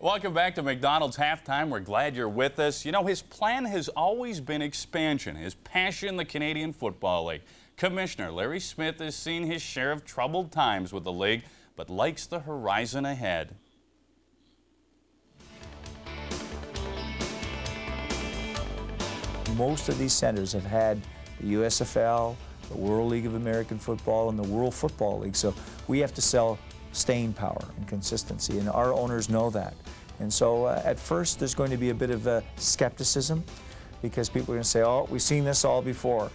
Welcome back to McDonald's Halftime. We're glad you're with us. You know, his plan has always been expansion, his passion, the Canadian Football League. Commissioner Larry Smth has seen his share of troubled times with the league, but likes the horizon ahead. Most of these centers have had the USFL, the World League of American Football, and the World Football League. So we have to sell staying power and consistency, and our owners know that. And so at first there's going to be a bit of skepticism because people are going to say, oh, we've seen this all before.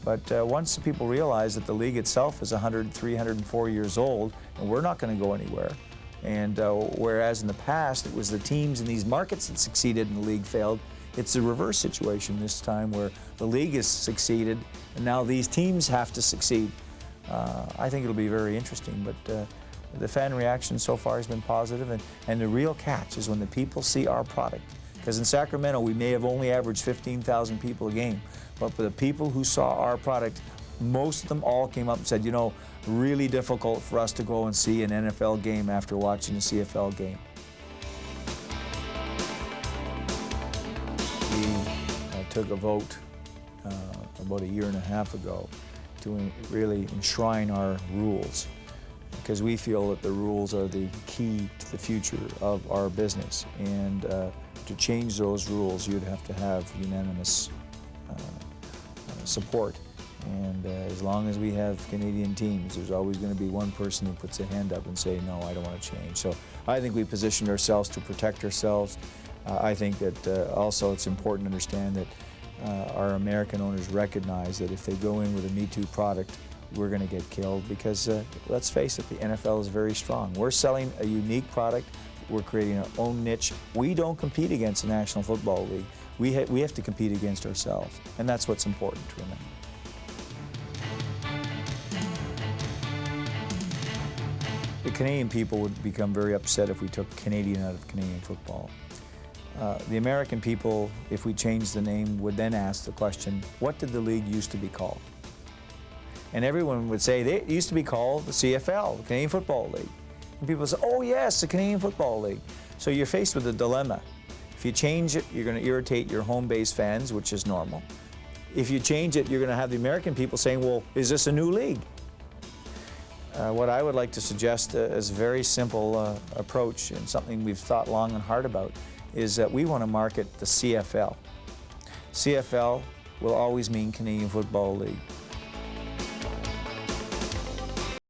But once the people realize that the league itself is 103, 104 years old, and we're not going to go anywhere, and whereas in the past it was the teams in these markets that succeeded and the league failed, it's the reverse situation this time where the league has succeeded and now these teams have to succeed. I think it'll be very interesting, but the fan reaction so far has been positive, and the real catch is when the people see our product. Because in Sacramento, we may have only averaged 15,000 people a game, but for the people who saw our product, most of them all came up and said, you know, really difficult for us to go and see an NFL game after watching a CFL game. We took a vote about a year and a half ago to really enshrine our rules, because we feel that the rules are the key to the future of our business. And to change those rules, you'd have to have unanimous support. And as long as we have Canadian teams, there's always going to be one person who puts a hand up and say, no, I don't want to change. So I think we positioned ourselves to protect ourselves. I think that also it's important to understand that our American owners recognize that if they go in with a Me Too product, we're going to get killed because, let's face it, the NFL is very strong. We're selling a unique product. We're creating our own niche. We don't compete against the National Football League. We have to compete against ourselves, and that's what's important to remember. The Canadian people would become very upset if we took Canadian out of Canadian football. The American people, if we changed the name, would then ask the question, what did the league used to be called? And everyone would say, it used to be called the CFL, the Canadian Football League. And people say, oh yes, the Canadian Football League. So you're faced with a dilemma. If you change it, you're going to irritate your home-based fans, which is normal. If you change it, you're going to have the American people saying, well, is this a new league? What I would like to suggest as a very simple approach, and something we've thought long and hard about, is that we want to market the CFL. CFL will always mean Canadian Football League.